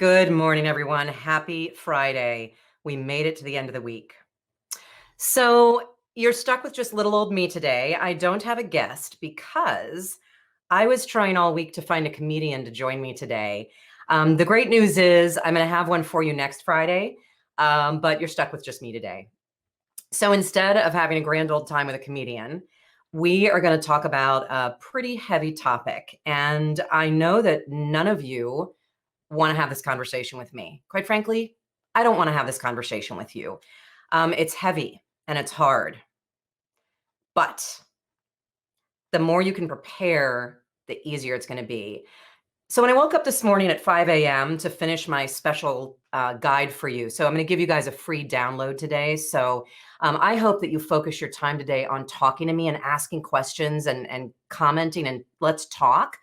Good morning, everyone. Happy Friday. We made it to the end of the week. So you're stuck with just little old me today. I don't have a guest because I was trying all week to find a comedian to join me today. The great news is I'm going to have one for you next Friday, but you're stuck with just me today. So instead of having a grand old time with a comedian, we are going to talk about a pretty heavy topic. And I know that none of you want to have this conversation with me. Quite frankly, I don't want to have this conversation with you. It's heavy and it's hard, but the more you can prepare, the easier it's going to be. So when I woke up this morning at 5 a.m. to finish my special guide for you, so I'm going to give you guys a free download today. So I hope that you focus your time today on talking to me and asking questions and commenting and let's talk.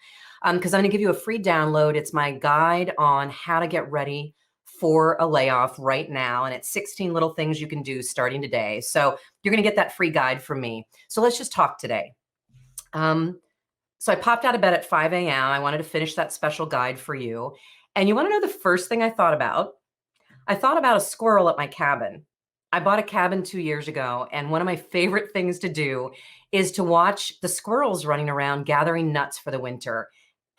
Because I'm going to give you a free download. It's my guide on how to get ready for a layoff right now. And it's 16 little things you can do starting today. So you're going to get that free guide from me. So let's just talk today. So I popped out of bed at 5 a.m. I wanted to finish that special guide for you. And you want to know the first thing I thought about? I thought about a squirrel at my cabin. I bought a cabin 2 years ago, and one of my favorite things to do is to watch the squirrels running around gathering nuts for the winter.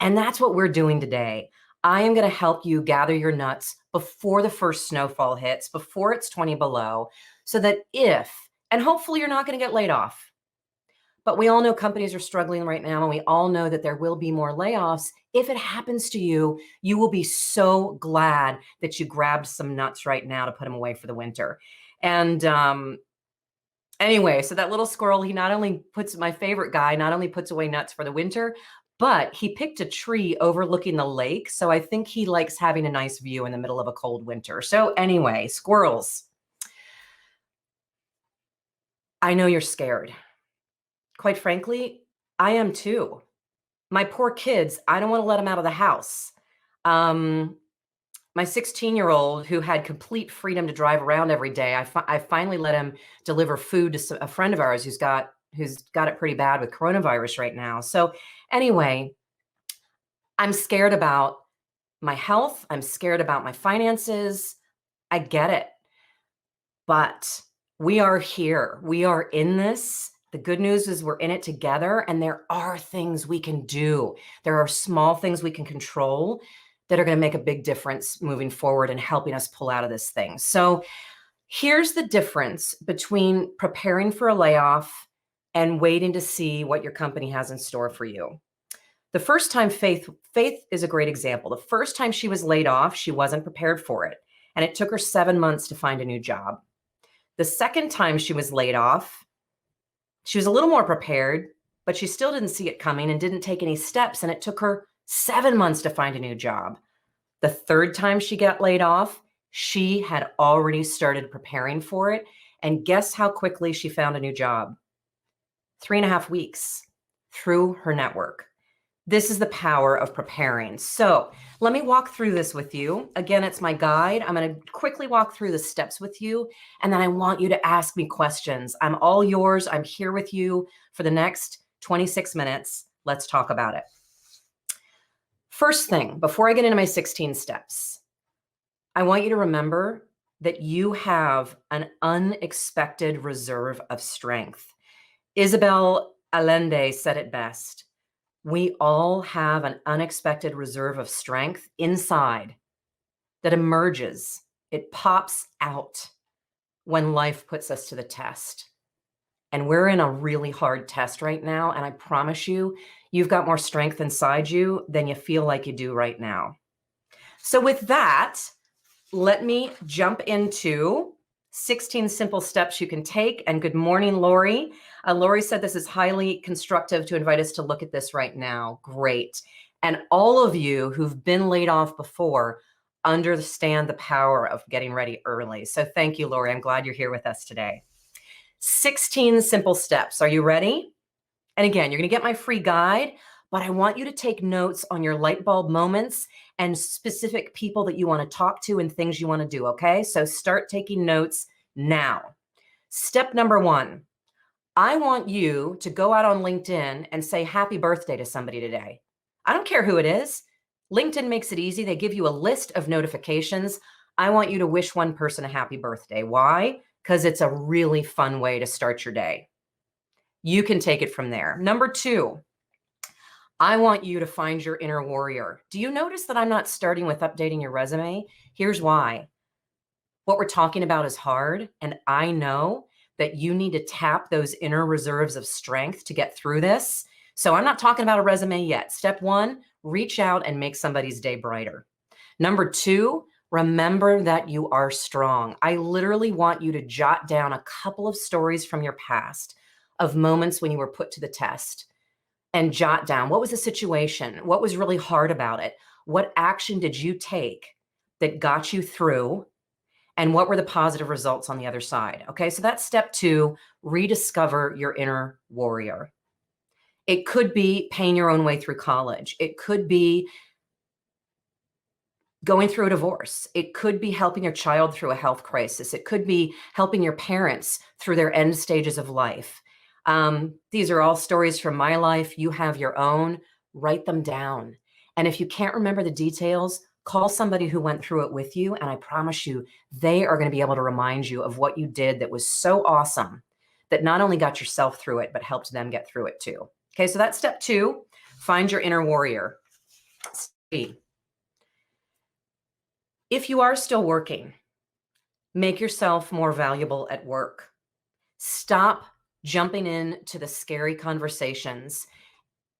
And that's what we're doing today. I am going to help you gather your nuts before the first snowfall hits, before it's 20 below, so that and hopefully you're not going to get laid off. But we all know companies are struggling right now, and we all know that there will be more layoffs. If it happens to you, you will be so glad that you grabbed some nuts right now to put them away for the winter. And anyway, so that little squirrel, my favorite guy, not only puts away nuts for the winter, but he picked a tree overlooking the lake. So I think he likes having a nice view in the middle of a cold winter. So anyway, squirrels, I know you're scared. Quite frankly, I am too. My poor kids, I don't want to let them out of the house. My 16-year-old who had complete freedom to drive around every day, I finally let him deliver food to a friend of ours who's got it pretty bad with coronavirus right now. So anyway, I'm scared about my health. I'm scared about my finances. I get it. But we are here. We are in this. The good news is we're in it together, and there are things we can do. There are small things we can control that are going to make a big difference moving forward and helping us pull out of this thing. So here's the difference between preparing for a layoff and waiting to see what your company has in store for you. The first time Faith is a great example. The first time she was laid off, she wasn't prepared for it, and it took her 7 months to find a new job. The second time she was laid off, she was a little more prepared, but she still didn't see it coming and didn't take any steps, and it took her 7 months to find a new job. The third time she got laid off, she had already started preparing for it, and guess how quickly she found a new job? 3.5 weeks through her network. This is the power of preparing. So let me walk through this with you. Again, it's my guide. I'm going to quickly walk through the steps with you, and then I want you to ask me questions. I'm all yours. I'm here with you for the next 26 minutes. Let's talk about it. First thing, before I get into my 16 steps, I want you to remember that you have an unexpected reserve of strength. Isabel Allende said it best. We all have an unexpected reserve of strength inside that emerges. It pops out when life puts us to the test. And we're in a really hard test right now. And I promise you, you've got more strength inside you than you feel like you do right now. So with that, let me jump into 16 simple steps you can take. And good morning, Lori. Lori said this is highly constructive to invite us to look at this right now. Great. And all of you who've been laid off before understand the power of getting ready early. So thank you, Lori. I'm glad you're here with us today. 16 simple steps. Are you ready? And again, you're going to get my free guide, but I want you to take notes on your light bulb moments and specific people that you want to talk to and things you want to do, okay? So start taking notes now. Step number 1, I want you to go out on LinkedIn and say happy birthday to somebody today. I don't care who it is. LinkedIn makes it easy. They give you a list of notifications. I want you to wish one person a happy birthday. Why? Because it's a really fun way to start your day. You can take it from there. Number 2, I want you to find your inner warrior. Do you notice that I'm not starting with updating your resume? Here's why. What we're talking about is hard, and I know that you need to tap those inner reserves of strength to get through this. So I'm not talking about a resume yet. Step 1, reach out and make somebody's day brighter. Number 2, remember that you are strong. I literally want you to jot down a couple of stories from your past of moments when you were put to the test, and jot down, what was the situation? What was really hard about it? What action did you take that got you through? And what were the positive results on the other side? Okay, so that's step 2, rediscover your inner warrior. It could be paying your own way through college. It could be going through a divorce. It could be helping your child through a health crisis. It could be helping your parents through their end stages of life. These are all stories from my life. You have your own. Write them down. And if you can't remember the details, call somebody who went through it with you. And I promise you, they are going to be able to remind you of what you did that was so awesome that not only got yourself through it, but helped them get through it too. Okay, so that's step 2. Find your inner warrior. Step 3. If you are still working, make yourself more valuable at work. Stop jumping into the scary conversations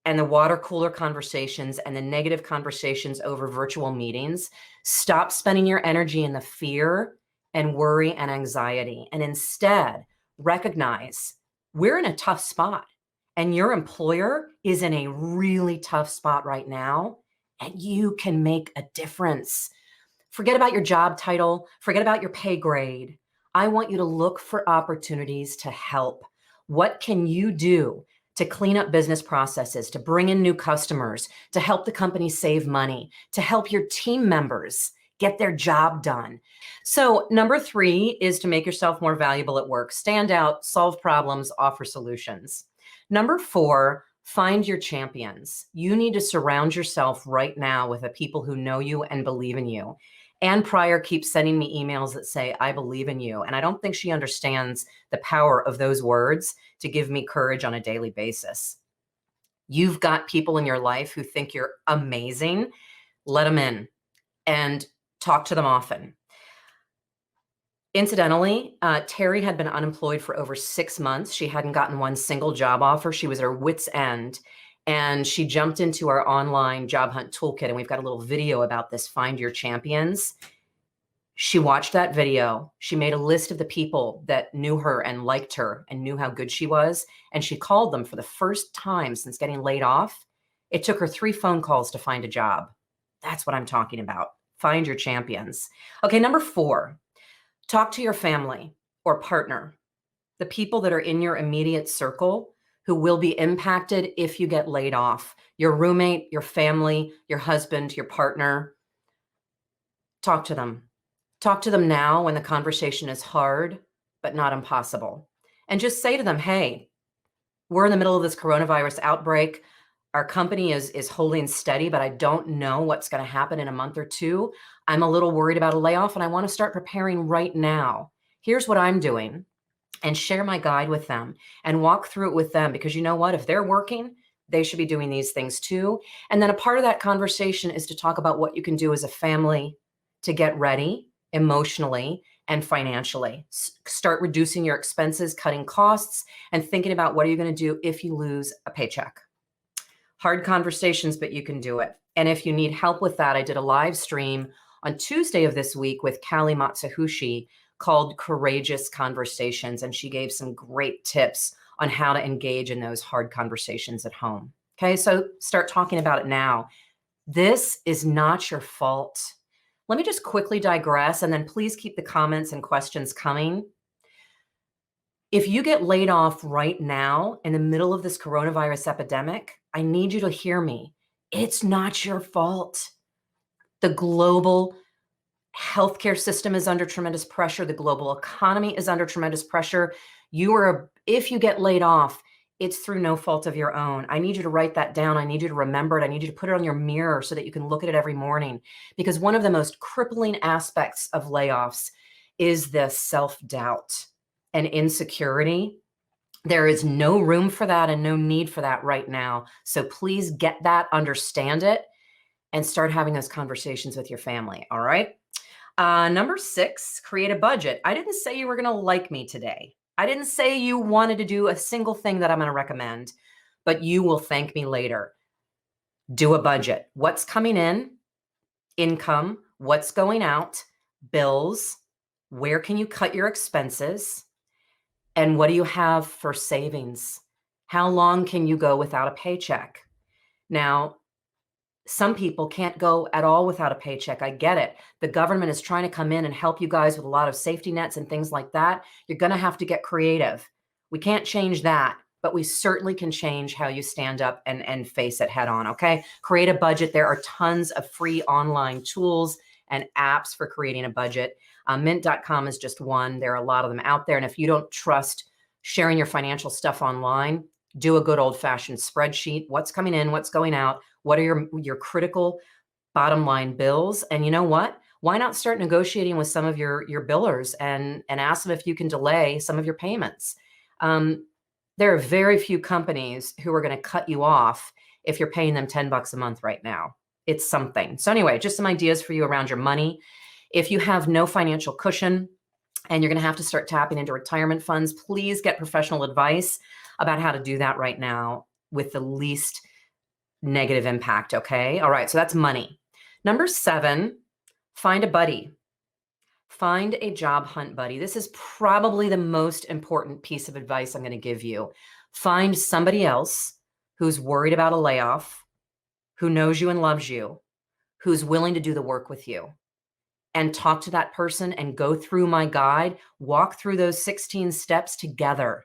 and the water cooler conversations and the negative conversations over virtual meetings. Stop spending your energy in the fear and worry and anxiety, and instead recognize we're in a tough spot and your employer is in a really tough spot right now, and you can make a difference. Forget about your job title. Forget about your pay grade. I want you to look for opportunities to help. What can you do to clean up business processes, to bring in new customers, to help the company save money, to help your team members get their job done? So number 3 is to make yourself more valuable at work. Stand out, solve problems, offer solutions. Number 4, find your champions. You need to surround yourself right now with the people who know you and believe in you. Ann Pryor keeps sending me emails that say, I believe in you. And I don't think she understands the power of those words to give me courage on a daily basis. You've got people in your life who think you're amazing. Let them in and talk to them often. Incidentally, Terry had been unemployed for over 6 months. She hadn't gotten one single job offer. She was at her wit's end. And she jumped into our online job hunt toolkit, and we've got a little video about this, Find Your Champions. She watched that video. She made a list of the people that knew her and liked her and knew how good she was, and she called them for the first time since getting laid off. It took her 3 phone calls to find a job. That's what I'm talking about. Find your champions. Okay, number 4, talk to your family or partner, the people that are in your immediate circle who will be impacted if you get laid off. Your roommate, your family, your husband, your partner. Talk to them. Talk to them now when the conversation is hard, but not impossible. And just say to them, hey, we're in the middle of this coronavirus outbreak. Our company is holding steady, but I don't know what's going to happen in a month or 2. I'm a little worried about a layoff, and I want to start preparing right now. Here's what I'm doing. And share my guide with them and walk through it with them, because you know what? If they're working, they should be doing these things too. And then a part of that conversation is to talk about what you can do as a family to get ready emotionally and financially. Start reducing your expenses, cutting costs, and thinking about what are you going to do if you lose a paycheck. Hard conversations, but you can do it. And if you need help with that, I did a live stream on Tuesday of this week with Callie Matsuhushi called Courageous Conversations, and she gave some great tips on how to engage in those hard conversations at home. Okay, so start talking about it now. This is not your fault. Let me just quickly digress, and then please keep the comments and questions coming. If you get laid off right now in the middle of this coronavirus epidemic, I need you to hear me. It's not your fault. The global healthcare system is under tremendous pressure. The global economy is under tremendous pressure. If you get laid off, it's through no fault of your own. I need you to write that down. I need you to remember it. I need you to put it on your mirror so that you can look at it every morning. Because one of the most crippling aspects of layoffs is the self-doubt and insecurity. There is no room for that and no need for that right now. So please get that, understand it, and start having those conversations with your family. All right. Number 6, create a budget. I didn't say you were going to like me today. I didn't say you wanted to do a single thing that I'm going to recommend, but you will thank me later. Do a budget. What's coming in? Income. What's going out? Bills. Where can you cut your expenses? And what do you have for savings? How long can you go without a paycheck? Now, some people can't go at all without a paycheck. I get it. The government is trying to come in and help you guys with a lot of safety nets and things like that. You're going to have to get creative. We can't change that, but we certainly can change how you stand up and face it head on, okay? Create a budget. There are tons of free online tools and apps for creating a budget. Mint.com is just one. There are a lot of them out there. And if you don't trust sharing your financial stuff online, do a good old-fashioned spreadsheet. What's coming in, what's going out, what are your critical bottom line bills? And you know what? Why not start negotiating with some of your billers and ask them if you can delay some of your payments? There are very few companies who are going to cut you off if you're paying them $10 a month right now. It's something. So anyway, just some ideas for you around your money. If you have no financial cushion and you're going to have to start tapping into retirement funds, please get professional advice about how to do that right now with the least negative impact, okay? All right, so that's money. Number 7, find a buddy. Find a job hunt buddy. This is probably the most important piece of advice I'm going to give you. Find somebody else who's worried about a layoff, who knows you and loves you, who's willing to do the work with you. And talk to that person and go through my guide, walk through those 16 steps together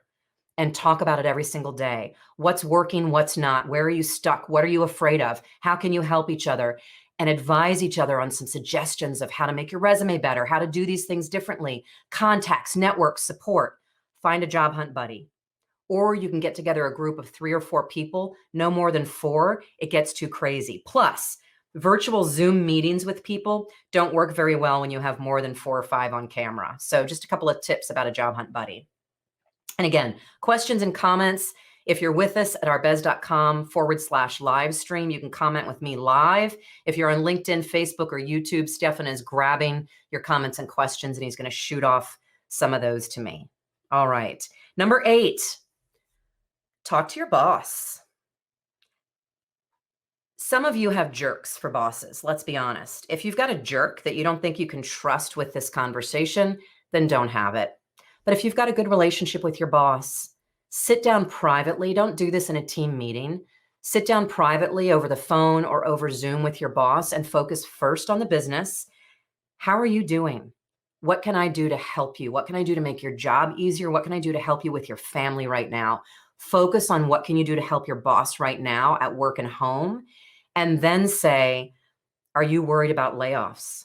and talk about it every single day. What's working, what's not? Where are you stuck? What are you afraid of? How can you help each other? And advise each other on some suggestions of how to make your resume better, how to do these things differently, contacts, networks, support. Find a job hunt buddy. Or you can get together a group of 3 or 4 people, no more than 4. It gets too crazy. Plus, virtual Zoom meetings with people don't work very well when you have more than 4 or 5 on camera. So just a couple of tips about a job hunt buddy. And again, questions and comments. If you're with us at ourbez.com/live stream, you can comment with me live. If you're on LinkedIn, Facebook, or YouTube, Stefan is grabbing your comments and questions, and he's going to shoot off some of those to me. All right. Number 8, talk to your boss. Some of you have jerks for bosses. Let's be honest. If you've got a jerk that you don't think you can trust with this conversation, then don't have it. But if you've got a good relationship with your boss, sit down privately. Don't do this in a team meeting. Sit down privately over the phone or over Zoom with your boss and focus first on the business. How are you doing? What can I do to help you? What can I do to make your job easier? What can I do to help you with your family right now? Focus on what can you do to help your boss right now at work and home. And then say, are you worried about layoffs?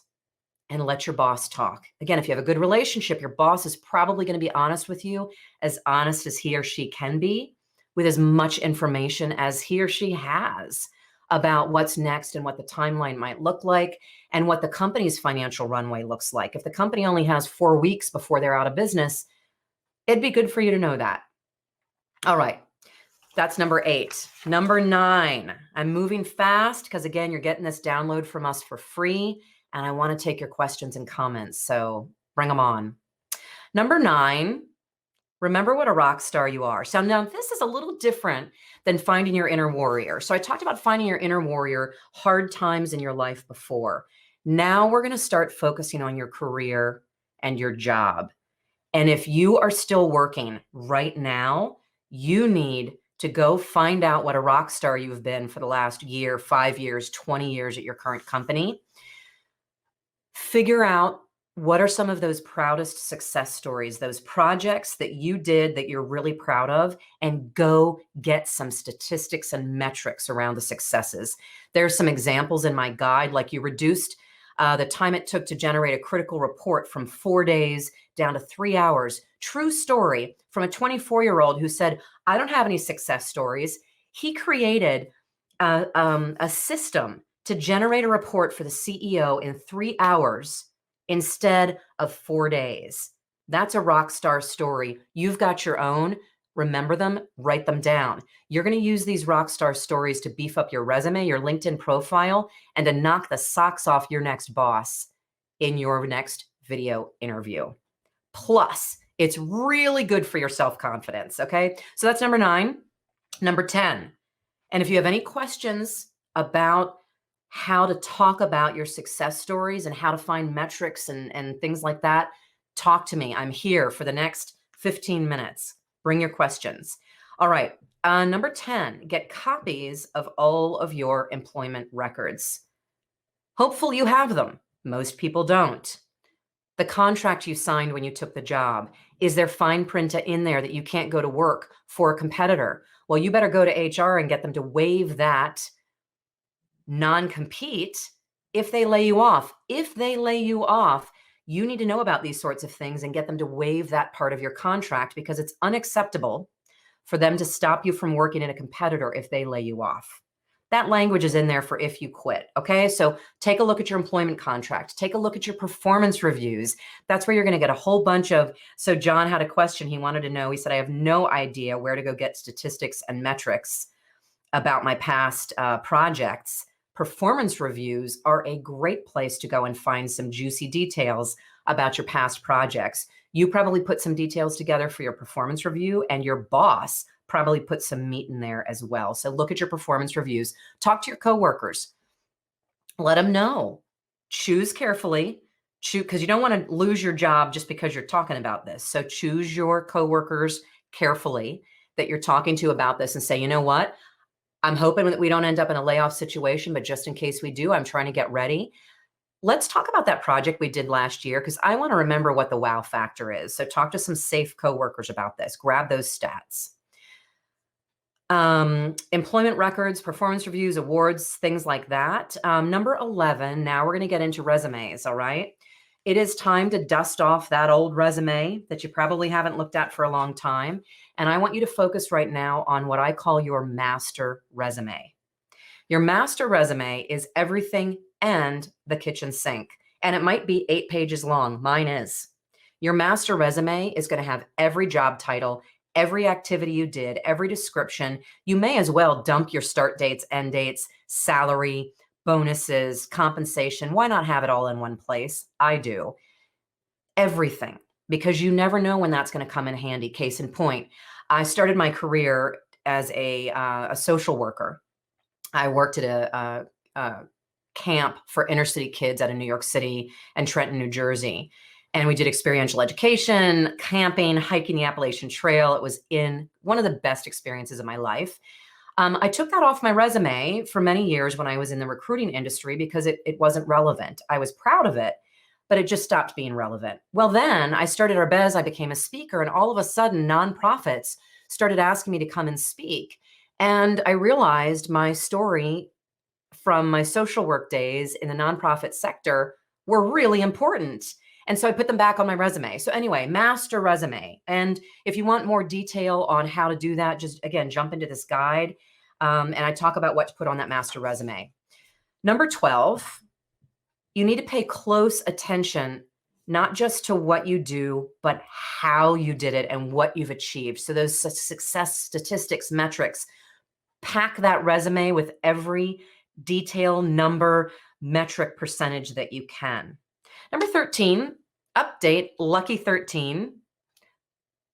And let your boss talk. Again, if you have a good relationship, your boss is probably going to be honest with you, as honest as he or she can be, with as much information as he or she has about what's next and what the timeline might look like and what the company's financial runway looks like. If the company only has 4 weeks before they're out of business, it'd be good for you to know that. All right. That's number 8. Number 9, I'm moving fast because, again, you're getting this download from us for free, and I want to take your questions and comments, so bring them on. Number 9, remember what a rock star you are. So now this is a little different than finding your inner warrior. So I talked about finding your inner warrior, hard times in your life before. Now we're going to start focusing on your career and your job. And if you are still working right now, you need to go find out what a rock star you've been for the last year, 5 years, 20 years at your current company. Figure out what are some of those proudest success stories, those projects that you did that you're really proud of, and go get some statistics and metrics around the successes. There's some examples in my guide, like you reduced the time it took to generate a critical report from 4 days down to 3 hours True story from a 24-year-old who said, I don't have any success stories. He created a system to generate a report for the CEO in 3 hours instead of 4 days. That's a rock star story. You've got your own. Remember them, write them down. You're going to use these rock star stories to beef up your resume, your LinkedIn profile, and to knock the socks off your next boss in your next video interview. Plus, it's really good for your self-confidence, okay? So that's number 9. Number 10, and if you have any questions about how to talk about your success stories and how to find metrics and things like that, talk to me. I'm here for the next 15 minutes. Bring your questions. All right. Number 10, get copies of all of your employment records. Hopefully you have them. Most people don't. The contract you signed when you took the job, is there fine print in there that you can't go to work for a competitor? Well, you better go to HR and get them to waive that non-compete if they lay you off. If they lay you off, you need to know about these sorts of things and get them to waive that part of your contract, because it's unacceptable for them to stop you from working in a competitor if they lay you off. That language is in there for if you quit, okay? So take a look at your employment contract. Take a look at your performance reviews. That's where you're gonna get a whole bunch of, so John had a question he wanted to know. He said, I have no idea where to go get statistics and metrics about my past projects. Performance reviews are a great place to go and find some juicy details about your past projects. You probably put some details together for your performance review, and your boss probably put some meat in there as well. So look at your performance reviews. Talk to your coworkers. Let them know. Choose carefully. Because you don't want to lose your job just because you're talking about this. So choose your coworkers carefully that you're talking to about this and say, you know what? I'm hoping that we don't end up in a layoff situation, but just in case we do, I'm trying to get ready. Let's talk about that project we did last year, because I want to remember what the wow factor is. So talk to some safe coworkers about this. Grab those stats. Employment records, performance reviews, awards, things like that. Number 11, now we're going to get into resumes, all right? It is time to dust off that old resume that you probably haven't looked at for a long time. And I want you to focus right now on what I call your master resume. Your master resume is everything and the kitchen sink. And it might be 8 pages long. Mine is. Your master resume is going to have every job title, every activity you did, every description. You may as well dump your start dates, end dates, salary, bonuses, compensation. Why not have it all in one place? I do. Everything, because you never know when that's going to come in handy. Case in point, I started my career as a social worker. I worked at a camp for inner city kids out of New York City and Trenton, New Jersey. And we did experiential education, camping, hiking the Appalachian Trail. It was in one of the best experiences of my life. I took that off my resume for many years when I was in the recruiting industry because it wasn't relevant. I was proud of it, but it just stopped being relevant. Well, then I started Arbez, I became a speaker, and all of a sudden nonprofits started asking me to come and speak. And I realized my story from my social work days in the nonprofit sector were really important. And so I put them back on my resume. So anyway, master resume. And if you want more detail on how to do that, just again, jump into this guide. And I talk about what to put on that master resume. Number 12, you need to pay close attention, not just to what you do, but how you did it and what you've achieved. So those success statistics, metrics, pack that resume with every detail, number, metric, percentage that you can. Number 13, update, lucky 13,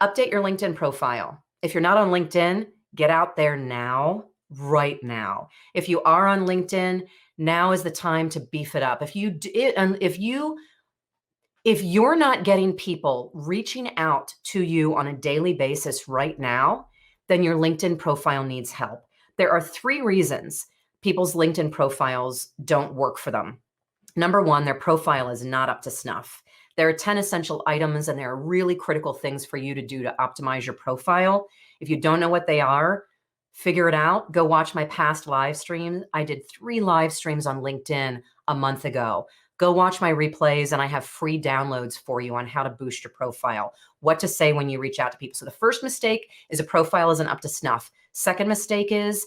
update your LinkedIn profile. If you're not on LinkedIn, get out there now, right now. If you are on LinkedIn, now is the time to beef it up. If you're not getting people reaching out to you on a daily basis right now, then your LinkedIn profile needs help. There are 3 reasons people's LinkedIn profiles don't work for them. Number 1, their profile is not up to snuff. There are 10 essential items, and there are really critical things for you to do to optimize your profile. If you don't know what they are, figure it out. Go watch my past live streams. I did 3 live streams on LinkedIn a month ago. Go watch my replays, and I have free downloads for you on how to boost your profile, what to say when you reach out to people. So the first mistake is a profile isn't up to snuff. Second mistake is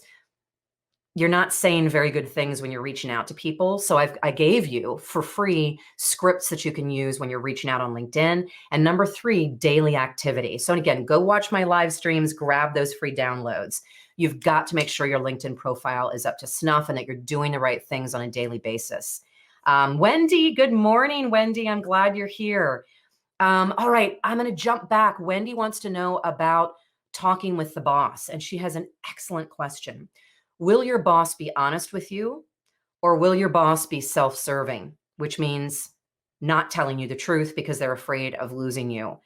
you're not saying very good things when you're reaching out to people. So I gave you for free scripts that you can use when you're reaching out on LinkedIn. And number 3, daily activity. So again, go watch my live streams, grab those free downloads. You've got to make sure your LinkedIn profile is up to snuff and that you're doing the right things on a daily basis. Wendy, good morning, Wendy. I'm glad you're here. All right, I'm going to jump back. Wendy wants to know about talking with the boss, and she has an excellent question. Will your boss be honest with you, or will your boss be self-serving, which means not telling you the truth because they're afraid of losing you?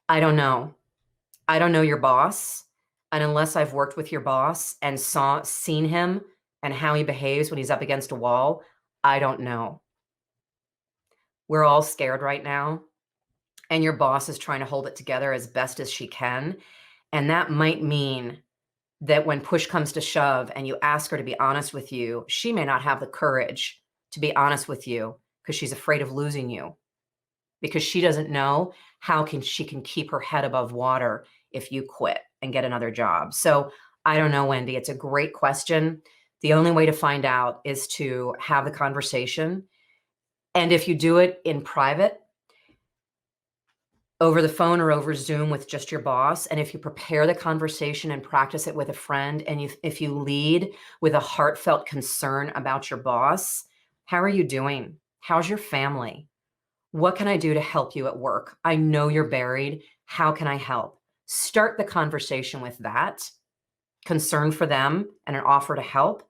I don't know. I don't know your boss. And unless I've worked with your boss and seen him and how he behaves when he's up against a wall, I don't know. We're all scared right now, and your boss is trying to hold it together as best as she can. And that might mean that when push comes to shove and you ask her to be honest with you, she may not have the courage to be honest with you because she's afraid of losing you, because she doesn't know how she can keep her head above water if you quit and get another job. So I don't know, Wendy. It's a great question. The only way to find out is to have the conversation. And if you do it in private, over the phone or over Zoom with just your boss, and if you prepare the conversation and practice it with a friend, and if you lead with a heartfelt concern about your boss, how are you doing? How's your family? What can I do to help you at work? I know you're buried. How can I help? Start the conversation with that concern for them and an offer to help.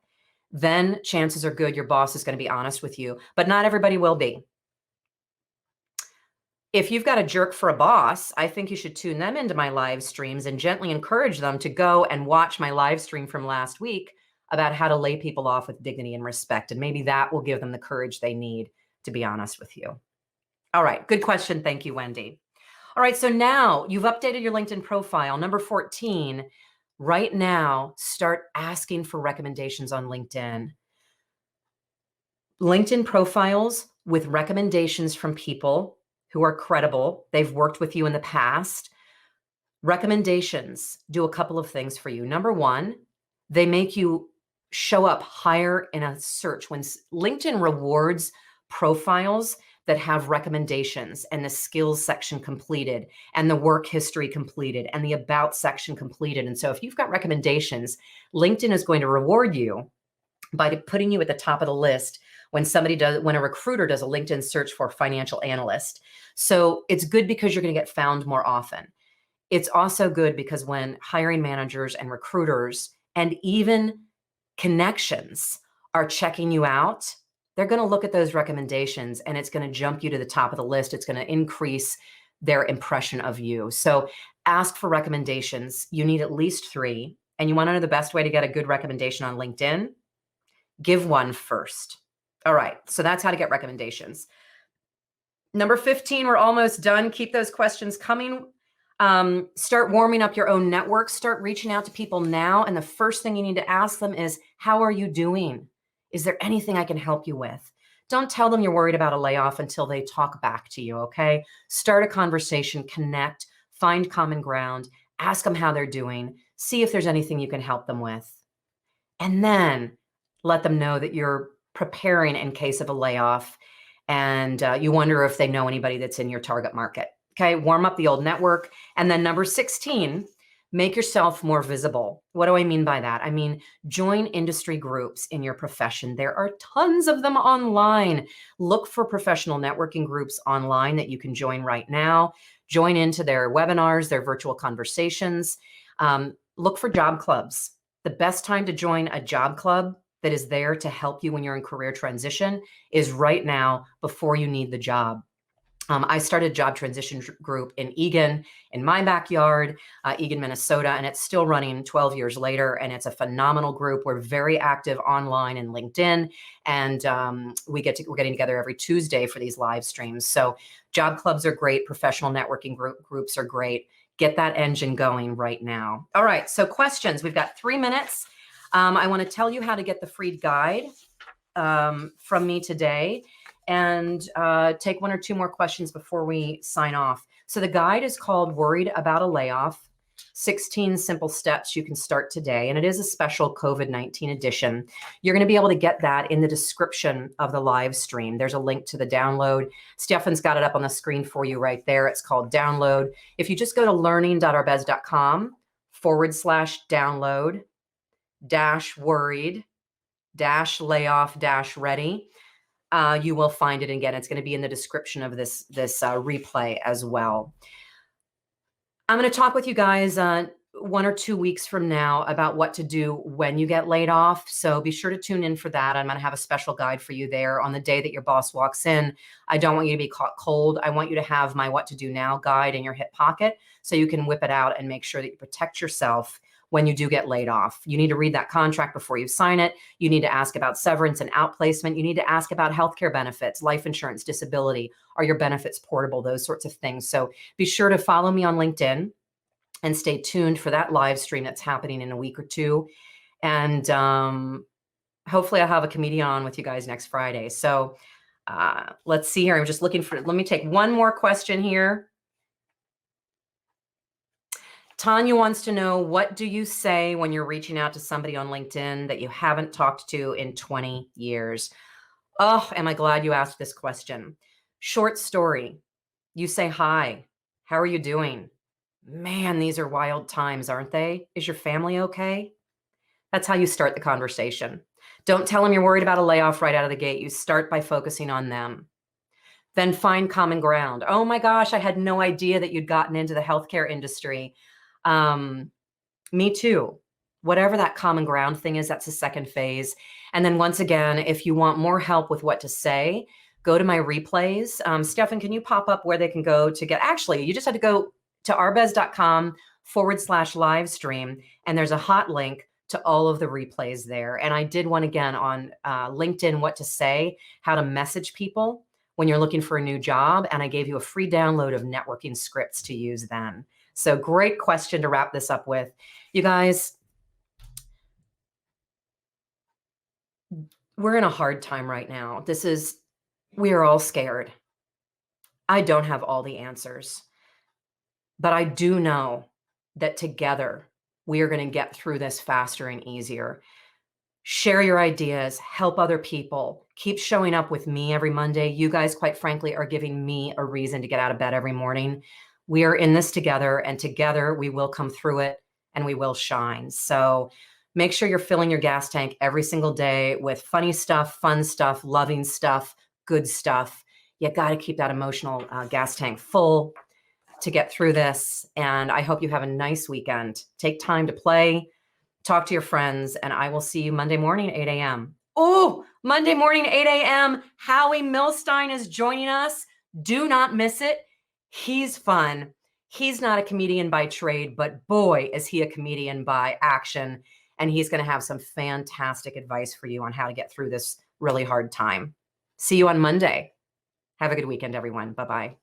Then chances are good your boss is going to be honest with you, but not everybody will be. If you've got a jerk for a boss, I think you should tune them into my live streams and gently encourage them to go and watch my live stream from last week about how to lay people off with dignity and respect. And maybe that will give them the courage they need to be honest with you. All right. Good question. Thank you, Wendy. All right. So now you've updated your LinkedIn profile. Number 14, right now, start asking for recommendations on LinkedIn. LinkedIn profiles with recommendations from people who are credible. They've worked with you in the past. Recommendations do a couple of things for you. Number 1, they make you show up higher in a search. When LinkedIn rewards profiles that have recommendations and the skills section completed and the work history completed and the about section completed. And so if you've got recommendations, LinkedIn is going to reward you by putting you at the top of the list when a recruiter does a LinkedIn search for financial analyst. So it's good because you're going to get found more often. It's also good because when hiring managers and recruiters and even connections are checking you out, they're going to look at those recommendations and it's going to jump you to the top of the list. It's going to increase their impression of you. So ask for recommendations. You need at least 3. And you want to know the best way to get a good recommendation on LinkedIn? Give one first. All right. So that's how to get recommendations. Number 15, we're almost done. Keep those questions coming. Start warming up your own network. Start reaching out to people now. And the first thing you need to ask them is, how are you doing? Is there anything I can help you with? Don't tell them you're worried about a layoff until they talk back to you, okay? Start a conversation, connect, find common ground, ask them how they're doing, see if there's anything you can help them with. And then let them know that you're preparing in case of a layoff and you wonder if they know anybody that's in your target market. Okay, warm up the old network. And then number 16, make yourself more visible. What do I mean by that? I mean, join industry groups in your profession. There are tons of them online. Look for professional networking groups online that you can join right now. Join into their webinars, their virtual conversations. Look for job clubs. The best time to join a job club that is there to help you when you're in career transition is right now before you need the job. I started a job transition group in Eagan, in my backyard, Eagan, Minnesota, and it's still running 12 years later. And it's a phenomenal group. We're very active online and LinkedIn, and we're getting together every Tuesday for these live streams. So job clubs are great. Professional networking groups are great. Get that engine going right now. All right. So questions. We've got 3 minutes. I want to tell you how to get the free guide from me today. and take one or two more questions before we sign off. So the guide is called Worried About a Layoff, 16 Simple Steps You Can Start Today. And it is a special COVID-19 edition. You're going to be able to get that in the description of the live stream. There's a link to the download. Stefan's got it up on the screen for you right there. It's called Download. If you just go to learning.arbez.com/download -worried -layoff -ready, you will find it. Again, it's going to be in the description of this replay as well. I'm going to talk with you guys 1 or 2 weeks from now about what to do when you get laid off. So be sure to tune in for that. I'm going to have a special guide for you there on the day that your boss walks in. I don't want you to be caught cold. I want you to have my What to Do Now guide in your hip pocket so you can whip it out and make sure that you protect yourself when you do get laid off. You need to read that contract before you sign it. You need to ask about severance and outplacement. You need to ask about healthcare benefits, life insurance, disability. Are your benefits portable? Those sorts of things. So be sure to follow me on LinkedIn and stay tuned for that live stream that's happening in a week or two. And hopefully I'll have a comedian on with you guys next Friday. So let's see here. I'm just looking for, let me take one more question here. Tanya wants to know, what do you say when you're reaching out to somebody on LinkedIn that you haven't talked to in 20 years? Oh, am I glad you asked this question. Short story. You say, hi, how are you doing? Man, these are wild times, aren't they? Is your family okay? That's how you start the conversation. Don't tell them you're worried about a layoff right out of the gate. You start by focusing on them. Then find common ground. Oh my gosh, I had no idea that you'd gotten into the healthcare industry. Me too. Whatever that common ground thing is, that's the second phase. And then once again, if you want more help with what to say, go to my replays. Stefan, can you pop up where they can go to get, actually, you just have to go to arbez.com/live stream. And there's a hot link to all of the replays there. And I did one again on LinkedIn, what to say, how to message people when you're looking for a new job. And I gave you a free download of networking scripts to use then. So great question to wrap this up with. You guys, we're in a hard time right now. We are all scared. I don't have all the answers, but I do know that together we are going to get through this faster and easier. Share your ideas, help other people, keep showing up with me every Monday. You guys, quite frankly, are giving me a reason to get out of bed every morning. We are in this together, and together we will come through it and we will shine. So make sure you're filling your gas tank every single day with funny stuff, fun stuff, loving stuff, good stuff. You got to keep that emotional gas tank full to get through this. And I hope you have a nice weekend. Take time to play, talk to your friends, and I will see you Monday morning at 8 a.m. Oh, Monday morning, 8 a.m. Howie Milstein is joining us. Do not miss it. He's fun. He's not a comedian by trade, but boy, is he a comedian by action. And he's going to have some fantastic advice for you on how to get through this really hard time. See you on Monday. Have a good weekend, everyone. Bye-bye.